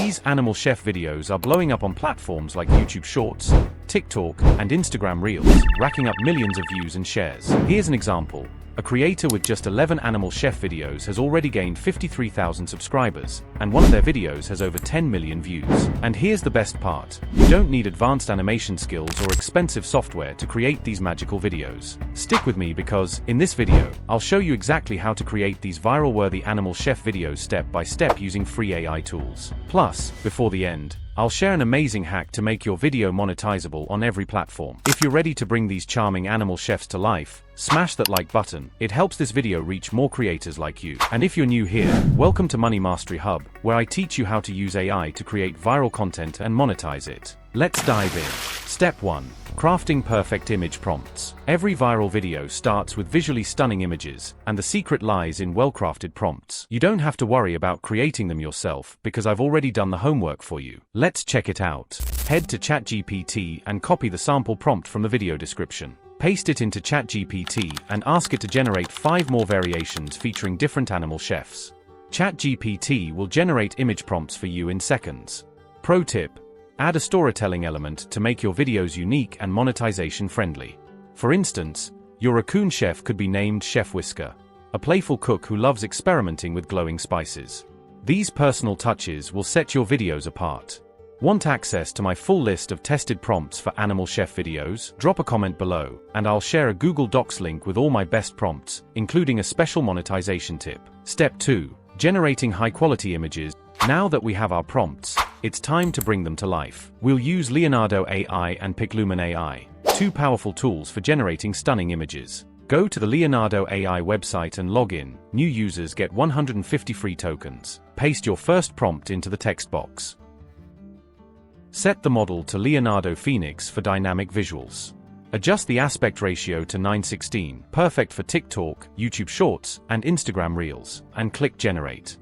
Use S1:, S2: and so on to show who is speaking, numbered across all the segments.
S1: These animal chef videos are blowing up on platforms like YouTube Shorts, TikTok, and Instagram Reels, racking up millions of views and shares. Here's an example. A creator with just 11 animal chef videos has already gained 53,000 subscribers, and one of their videos has over 10 million views. And here's the best part. You don't need advanced animation skills or expensive software to create these magical videos. Stick with me because, in this video, I'll show you exactly how to create these viral-worthy animal chef videos step by step using free AI tools. Plus, before the end, I'll share an amazing hack to make your video monetizable on every platform. If you're ready to bring these charming animal chefs to life, smash that like button. It helps this video reach more creators like you. And if you're new here, welcome to Money Mastery Hub, where I teach you how to use AI to create viral content and monetize it. Let's dive in. Step 1. Crafting perfect image prompts. Every viral video starts with visually stunning images, and the secret lies in well-crafted prompts. You don't have to worry about creating them yourself, because I've already done the homework for you. Let's check it out. Head to ChatGPT and copy the sample prompt from the video description. Paste it into ChatGPT and ask it to generate 5 more variations featuring different animal chefs. ChatGPT will generate image prompts for you in seconds. Pro tip: add a storytelling element to make your videos unique and monetization friendly. For instance, your raccoon chef could be named Chef Whisker, a playful cook who loves experimenting with glowing spices. These personal touches will set your videos apart. Want access to my full list of tested prompts for animal chef videos? Drop a comment below, and I'll share a Google Docs link with all my best prompts, including a special monetization tip. Step 2. Generating high-quality images. Now that we have our prompts, it's time to bring them to life. We'll use Leonardo AI and PicLumen AI, 2 powerful tools for generating stunning images. Go to the Leonardo AI website and log in. New users get 150 free tokens. Paste your first prompt into the text box. Set the model to Leonardo Phoenix for dynamic visuals. Adjust the aspect ratio to 9:16, perfect for TikTok, YouTube Shorts, and Instagram Reels, and click Generate.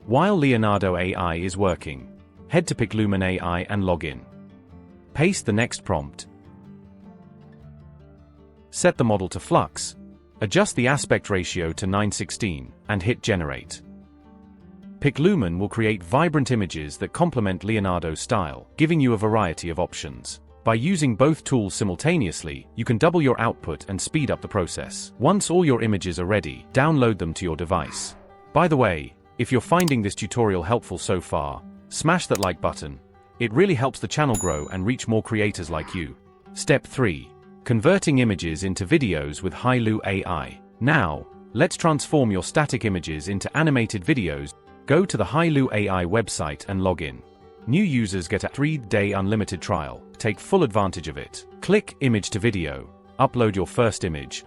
S1: While Leonardo AI is working, head to PicLumen AI and log in. Paste the next prompt. Set the model to Flux, adjust the aspect ratio to 9:16, and hit Generate. PicLumen will create vibrant images that complement Leonardo's style, giving you a variety of options. By using both tools simultaneously, you can double your output and speed up the process. Once all your images are ready, download them to your device. By the way, if you're finding this tutorial helpful so far, smash that like button. It really helps the channel grow and reach more creators like you. Step 3. Converting images into videos with Hailou AI. Now, let's transform your static images into animated videos. Go to the Hailou AI website and log in. New users get a 3-day unlimited trial. Take full advantage of it. Click Image to Video, upload your first image,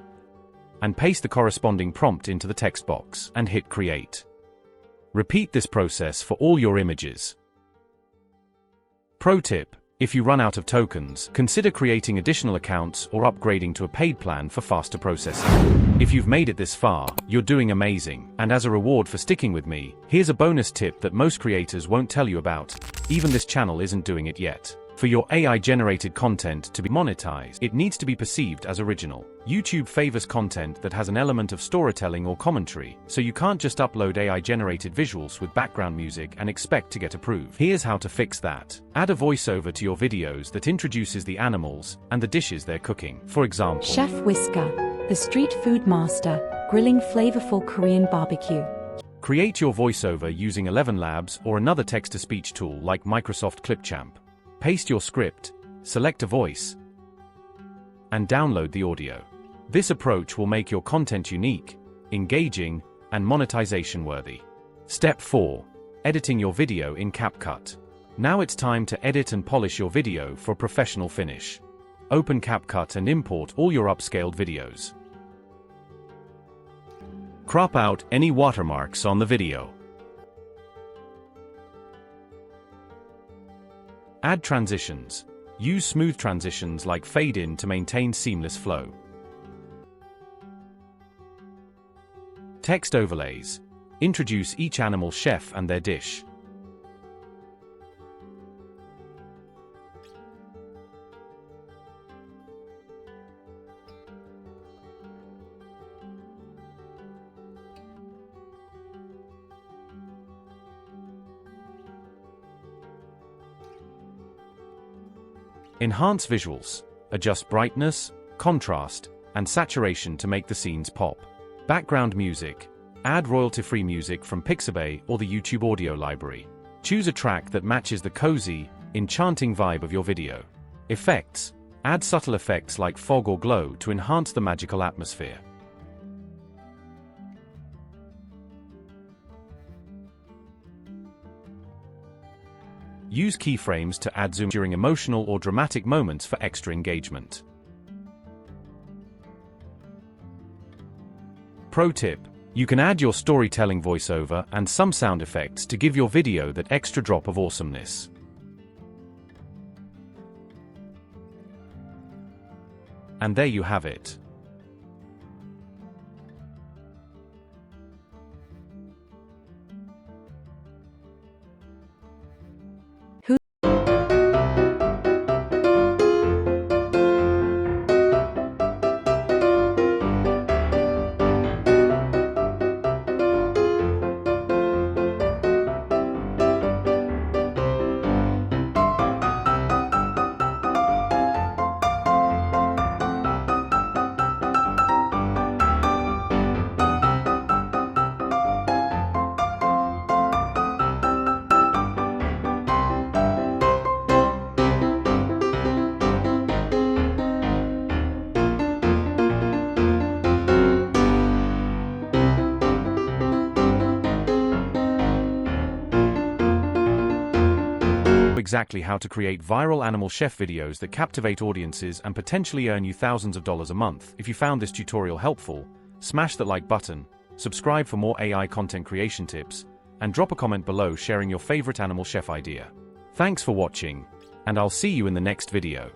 S1: and paste the corresponding prompt into the text box, and hit Create. Repeat this process for all your images. Pro tip: if you run out of tokens, consider creating additional accounts or upgrading to a paid plan for faster processing. If you've made it this far, you're doing amazing, and as a reward for sticking with me, here's a bonus tip that most creators won't tell you about. Even this channel isn't doing it yet. For your AI-generated content to be monetized, it needs to be perceived as original. YouTube favors content that has an element of storytelling or commentary, so you can't just upload AI-generated visuals with background music and expect to get approved. Here's how to fix that. Add a voiceover to your videos that introduces the animals and the dishes they're cooking. For example,
S2: Chef Whisker, the street food master, grilling flavorful Korean barbecue.
S1: Create your voiceover using 11 Labs or another text-to-speech tool like Microsoft Clipchamp. Paste your script, select a voice, and download the audio. This approach will make your content unique, engaging, and monetization-worthy. Step 4. Editing your video in CapCut. Now it's time to edit and polish your video for a professional finish. Open CapCut and import all your upscaled videos. Crop out any watermarks on the video. Add transitions. Use smooth transitions like fade in to maintain seamless flow. Text overlays. Introduce each animal chef and their dish. Enhance visuals. Adjust brightness, contrast, and saturation to make the scenes pop. Background music. Add royalty-free music from Pixabay or the YouTube audio library. Choose a track that matches the cozy, enchanting vibe of your video. Effects. Add subtle effects like fog or glow to enhance the magical atmosphere. Use keyframes to add zoom during emotional or dramatic moments for extra engagement. Pro tip: you can add your storytelling voiceover and some sound effects to give your video that extra drop of awesomeness. And there you have it. Exactly how to create viral animal chef videos that captivate audiences and potentially earn you thousands of dollars a month. If you found this tutorial helpful, smash that like button, subscribe for more AI content creation tips, and drop a comment below sharing your favorite animal chef idea. Thanks for watching, and I'll see you in the next video.